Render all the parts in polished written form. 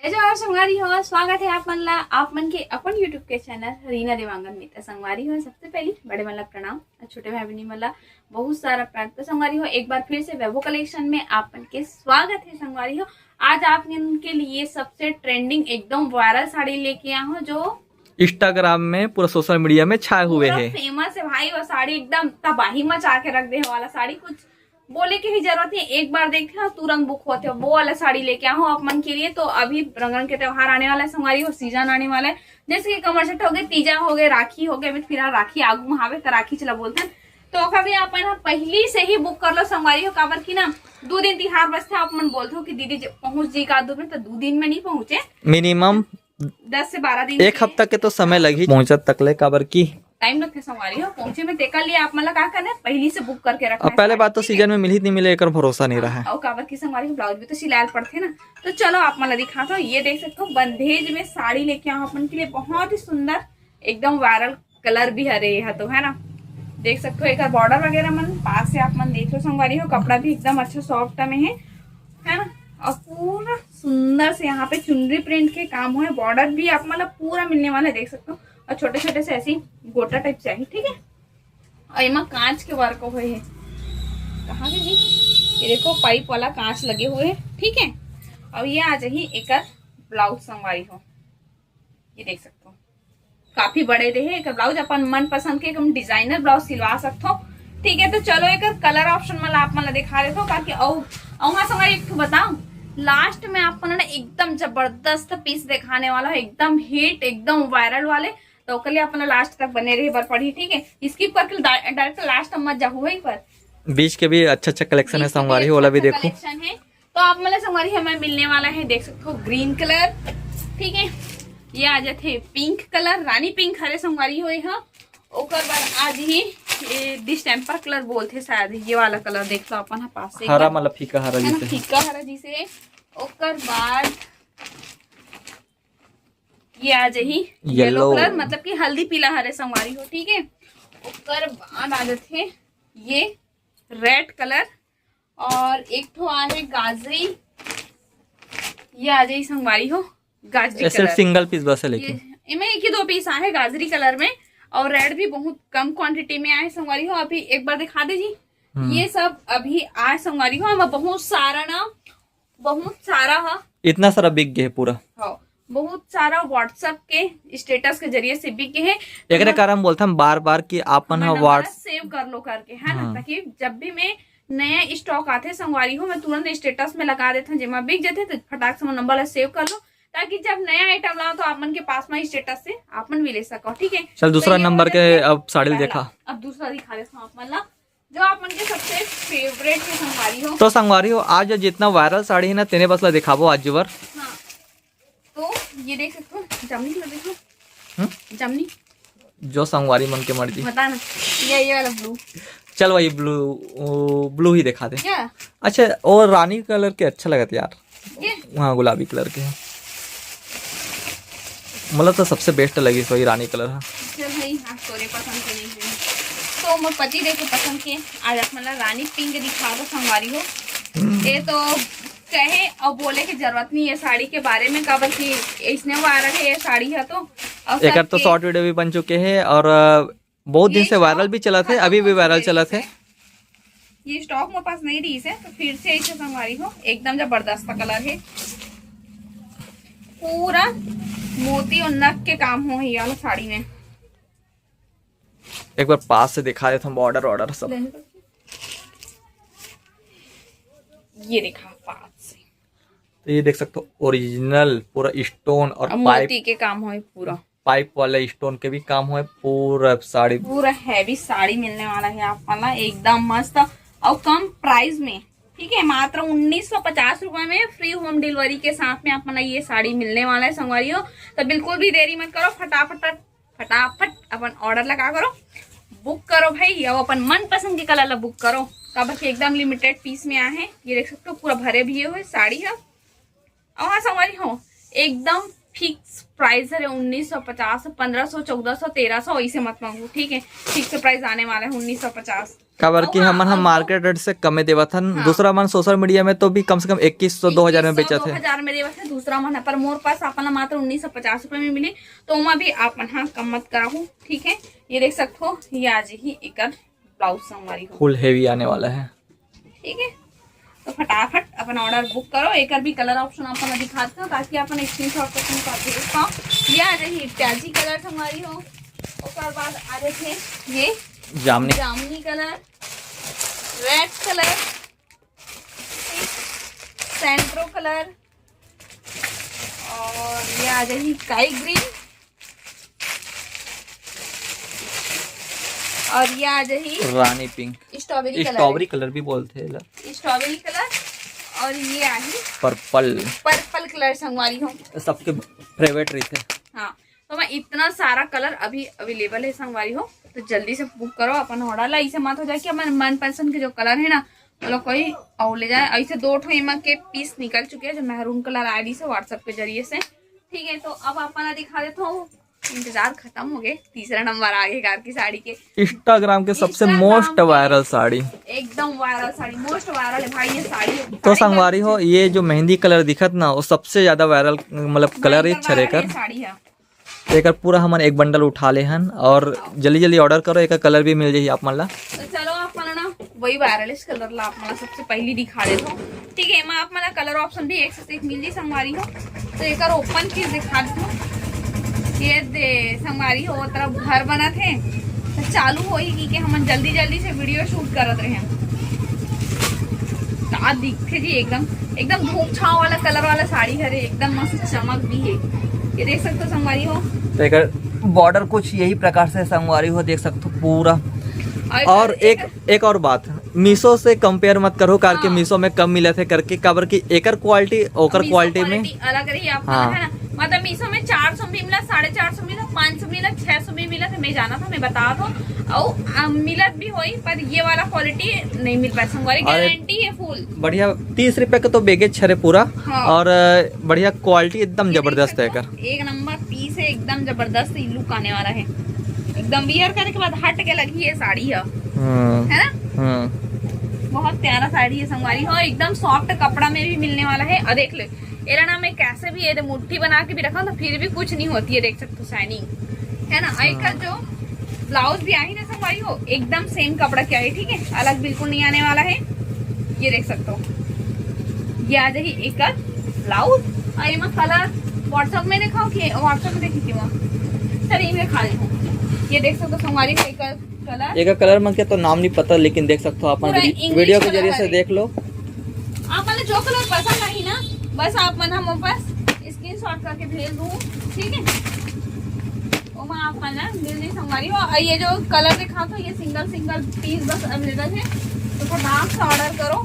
जय जवाहर संगवारी हो। स्वागत है आप मन के अपन यूट्यूब के चैनल रीना देवांगन में। संगवारी हो, सबसे पहले बड़े मतलब प्रणाम, छोटे भाई बहनी मतलब बहुत सारा प्यार। तो संगवारी हो, एक बार फिर से वैभव कलेक्शन में आप मन के स्वागत है। संगवारी हो, आज आप के लिए सबसे ट्रेंडिंग एकदम वायरल साड़ी लेके आया हूँ, जो इंस्टाग्राम में पूरा सोशल मीडिया में छाए हुए है। फेमस है भाई। वो साड़ी एकदम तबाही मचा के रख दे वाला साड़ी, कुछ बोले की ही जरूरत नहीं, एक बार देखे और तुरंत बुक होते हो। वो वाला साड़ी लेके आया हूँ आप मन के लिए। तो अभी रंगन के त्योहार आने वाला है संगवारी हो, सीजन आने वाला है, जैसे कि कमर छठ हो गए, तीजा हो गए, राखी हो गए। फिलहाल राखी आगू महावे तो राखी चला बोलते हैं। तो कभी आप पहली से ही बुक कर लो संगवारी हो, काबर की ना 2 दिन तिहार बचते आप मन बोलते हो कि दीदी पहुंच जी का 2 दिन, तो 2 दिन में नहीं पहुंचे, मिनिमम 10 से 12 दिन, 1 हफ्ता के तो समय लगी पहुंचत तक ले, काबर की टाइम लगते संगवारी हो पहुंचे में। तेकर लिए आप मतलब क्या करना है, पहली से बुक करके रखना अब पहले बात तो सीजन में मिली नहीं मिले, एक भरोसा नहीं रहा है। और काबर की संगवारी हो, ब्लाउज भी तो सिलायल पड़ते ना। तो चलो आप मतलब दिखाता हूँ। ये देख सकते हो बंदेज में साड़ी लेके आओ अपन के लिए, बहुत ही सुंदर एकदम वायरल कलर भी हरे है, तो है ना। देख सकते हो एक बॉर्डर वगैरह मन पास से आप मन देख लो संगवारी हो। कपड़ा भी एकदम अच्छा सॉफ्ट में है ना। और पूरा सुंदर से यहाँ पे चुनरी प्रिंट के काम हुए, बॉर्डर भी आप मतलब पूरा मिलने वाला है, देख सकते हो। और छोटे छोटे से ऐसी गोटा टाइप चाहिए, ठीक है। और इमा कांच के वर्क हुए है, कहाँ के जी, ये देखो पाइप वाला कांच लगे हुए है, ठीक है। और ये आ जाही एक ब्लाउज संगवारी हो, ये देख सकते हो काफी बड़े रहे। एक ब्लाउज अपन मन पसंद के एकदम डिजाइनर ब्लाउज सिलवा सकते हो, ठीक है। तो चलो एक कलर ऑप्शन मतलब आप मतलब दिखा देते हो, ताकि संगवारी एक बताऊं, लास्ट में आपको ना एकदम जबरदस्त पीस दिखाने वाला है, एकदम हिट एकदम वायरल वाले। तो के लिए अपना लास्ट तक बने रहे बर पड़ी, ठीक है। स्किप करके डायरेक्ट लास्ट मत जाओ वहीं पर। बीच के भी अच्छा अच्छा कलेक्शन है संगवारी हो, वाला भी देखो कलेक्शन है। तो आप मतलब संगवारी हमें मिलने वाला है, देख सकते हो ग्रीन कलर, ठीक है। ये आ जाते पिंक कलर, रानी पिंक हरे संगवारी हो। ओकर बाद आज ही डिस्टेम्पर कलर बोलते शायद, ये वाला कलर देख लो अपन पास से, हरा मतलब फीका हरा जी से, फीका हरा जी से। ओकर बाद ये आ जाही येलो कलर, मतलब कि हल्दी पीला हरे संगवारी हो, ठीक है। ओकर बाद आ जाते ये रेड कलर, और एक ठो आहे गाजरी, ये आ जाही संगवारी हो गाजरी कलर। सिंगल पीस बस है, लेकिन इनमें 1 ही 2 पीस आए गाजरी कलर में, और रेड भी बहुत कम क्वांटिटी में आए संगवारी हो। अभी एक बार दिखा दे जी, ये सब अभी आए संगवारी हो। हम बहुत सारा ना, बहुत सारा है, इतना सारा बिक गया है पूरा, बहुत सारा व्हाट्सएप के स्टेटस के जरिए से बिक गए हैं। एक कारण बोलता हम बार बार कि आपन व्हाट्सएप सेव कर लो करके, है ना, ताकि जब भी मैं नया स्टॉक आते संगवारी हो, मैं तुरंत स्टेटस में लगा देता हूँ, जिमा बिक जाते तो फटाक से नंबर सेव कर लो, ताकि जब नया आइटम लाओ तो आपन के पास में स्टेटस से आपन भी ले सको, ठीक है। चल दूसरा तो नंबर के अब साड़ी देखा, अब दूसरा दिखा देता हूँ आप जो आप मन के सबसे फेवरेट है संगवारी हो। तो संगवारी हो आज जितना वायरल साड़ी है ना तेने बस ला दिखाबो आज वर। हाँ, तो ये देख सकते हो जमनी कलर, देखो जमनी, जो संगवारी मन के मर्जी बता ना। ये वाला ब्लू, चल वही ब्लू ही दिखा दे क्या। अच्छा, और रानी कलर के अच्छा लगता यार, ये वहाँ गुलाबी कलर के है, मतलब तो सबसे बेस्ट लगी वही रानी कलर है। चल भाई आप तोरे पसंद के नहीं है, तो मैं पति देखे पसंद के आज आप मतलब रानी पिंक दिखा दो संगवारी हो। ये तो कहे और बोले की जरूरत नहीं है साड़ी के बारे में, काबर की इसने वायरल है ये साड़ी है। तो एक तो शॉर्ट वीडियो भी बन चुके हैं, और बहुत दिन से वायरल भी चला थे, अभी भी वायरल चला थे। ये स्टॉक मेरे पास नहीं रही है, तो फिर से इसे संगवारी हो, एकदम जबरदस्त कलर है, पूरा मोती और नग के काम हो ये वाला साड़ी में। एक बार पास से दिखा देता हूँ बॉर्डर ऑर्डर सब, ये देखा पास से, तो ये देख सकते हो ओरिजिनल पूरा स्टोन और पाइप मोती के काम हो, पूरा पाइप वाले स्टोन के भी काम हुए, पूरा साड़ी पूरा हैवी साड़ी मिलने वाला है आप वाला, एकदम मस्त और कम प्राइस में, ठीक है। मात्र 1950 रुपए में फ्री होम डिलीवरी के साथ में अपना ये साड़ी मिलने वाला है संगवारी हो। तो बिल्कुल भी देरी मत करो, फटाफट अपन ऑर्डर लगा करो, बुक करो भाई, और अपन मन पसंद के कलर बुक करो, काबर के एकदम लिमिटेड पीस में आए हैं। ये देख सकते हो पूरा भरे भी हुए साड़ी है, और संगवारी हो एकदम फिक्स प्राइस है 1950, 1500, 1400, 1300 ऐसे मत मांगू, ठीक है। फिक्स प्राइस आने वाला है 1950। काबर की हम मार्केट रेट से कम में देवा था। दूसरा मन सोशल मीडिया में तो भी कम से कम 2100-2000 में बेचा थे। 2000 में देवा थे दूसरा मन है, पर मोर पास अपन मात्र 1950 रुपए में मिली, तो वहाँ भी अपन हाँ कम मत कराहू, ठीक है। ये देख सकते हो, ये आज ही एक ब्लाउज संगवारी हो, फुल हेवी आने वाला है, ठीक है। तो फटाफट अपन ऑर्डर बुक करो। एक भी कलर ऑप्शन अपन दिखाते हो ताकि अपन स्क्रीनशॉट कर भेज पाओ। ये आ रही इत्यादि कलर हमारी हो, उसके बाद आ रहे थे ये जामुनी कलर, रेड कलर, सेंट्रो कलर, और ये आ रही स्काई ग्रीन, और ये आ रही रानी पिंक, स्ट्रॉबेरी कलर भी बोलते हैं, स्ट्रॉबेरी कलर, और ये आई पर्पल कलर संगवारी हो, सबके फेवरेट रही थे। हाँ, तो मैं इतना सारा कलर अभी अवेलेबल है संगवारी हो, तो जल्दी से बुक करो अपन ऑर्डर ला। ऐसे मत हो जाए कि अपन मनपसंद के जो कलर है ना मतलब कोई और ले जाए। ऐसे 2 ठो इमा के पीस निकल चुके हैं जो मैरून कलर आईडी से व्हाट्सएप के जरिए से, ठीक है। तो अब अपन दिखा देता हूँ, इंतजार खत्म हो गए, तीसरा नंबर आगे कार की साड़ी के, इंस्टाग्राम के सबसे मोस्ट वायरल साड़ी, एकदम वायरल साड़ी, मोस्ट वायरल है भाई ये साड़ी। तो संगवारी हो, ये जो मेहंदी कलर दिखत ना वो सबसे ज्यादा वायरल मतलब कलर ही छरेकर साड़ी है। एक पूरा हमन एक बंडल उठा ले हन और जल्दी जल्दी ऑर्डर करो, एक कलर भी मिल जाए आप मन ला। तो चलो आप मन ना वही वायरल कलर ला आप मन सबसे पहले दिखा देता हूँ, ठीक है। मैं आप मन कलर ऑप्शन भी एक से एक मिल जाए संगवारी हो, तो एक ओपन चीज दिखा देता हूँ। ये दे संगवारी हो तरफ घर बना थे, तो चालू हो ही कि हम जल्दी जल्दी से वीडियो शूट करत रहे, तो दिखे जी एकदम धूप छाव वाला कलर वाला साड़ी है, एकदम मस्त चमक भी है। ये देख सकते हो संगवारी हो, तो एक बॉर्डर कुछ यही प्रकार से संगवारी हो देख सकते हो पूरा। और एक और बात, मीशो से कंपेयर मत करो कार के मीशो में कम मिला थे करके, काबर की एकर क्वालिटी ओकर क्वालिटी में अलग रही आपको, है ना। मतलब मीशो में 400 भी मिला, 450 मिला, 500 मिला, 600 भी मिला, तो मैं जाना था, मैं बता दो और मिलत भी हुई, पर ये वाला क्वालिटी नहीं मिल पाया संगवारी, गारंटी है फुल बढ़िया। 30 रुपए का तो बेगे छरे पूरा, हाँ। और बढ़िया क्वालिटी एकदम जबरदस्त है, एक नंबर पीस है, एकदम जबरदस्त लुक आने वाला है, एकदम वियर करने के बाद हट के लगी है साड़ी है ना। बहुत प्यारा साड़ी है संगवारी हो, एकदम सॉफ्ट कपड़ा में भी मिलने वाला है। और देख ले एरा ना मैं कैसे भी ये मुट्ठी बना के भी रखा तो फिर भी कुछ नहीं होती है, देख सकते हो शाइनिंग है ना। एक जो ब्लाउज भी आई ना संगवारी हो एकदम सेम कपड़ा की आई, ठीक है, अलग बिल्कुल नहीं आने वाला है। ये देख सकते हो, ये आ जाएगी एक ब्लाउज, और मैं कलर व्हाट्सएप में दिखाओ कि व्हाट्सएप में देखी थी वहाँ, चलिए मैं खा लेती हूँ। ये देख सकते हो संगवारी हो, एक कलर मन के तो नाम नहीं पता, लेकिन देख सकते हो आप वीडियो के जरिए से देख लो। आप मैंने जो कलर पसंद आई ना बस आप मन हम बस स्क्रीनशॉट करके भेज दूँ, ठीक है। और मैं आप मन मिल नहीं संगवारी हो, ये जो कलर दिखा तो ये सिंगल पीस बस अवेलेबल है, तो फटाफट से ऑर्डर करो।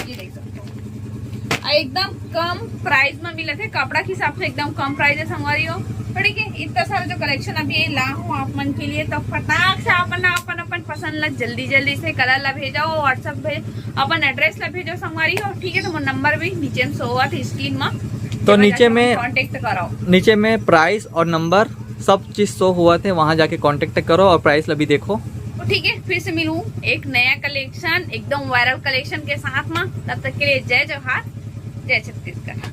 ये देख सकते हो एकदम कम प्राइस में मिले थे, कपड़ा के हिसाब से एकदम कम प्राइस है संगवारी हो, ठीक है। इतना सारा जो कलेक्शन अभी ला हूँ आप मन के लिए, तो फटाक से अपन पसंद ला जल्दी से कलर ला भेजो, व्हाट्सएप भेज अपन एड्रेस ला भेजो संगवारी हो, ठीक है। तो नंबर भी नीचे में शो हुआ था स्क्रीन में, तो नीचे में कांटेक्ट कराओ, नीचे में प्राइस और नंबर सब चीज शो हुआ थे, वहां जाके कांटेक्ट करो और प्राइस ला भी देखो, ठीक है। फिर से मिलूं एक नया कलेक्शन एकदम वायरल कलेक्शन के साथ में, तब तक के लिए जय जवाहर, जय छत्तीसगढ़।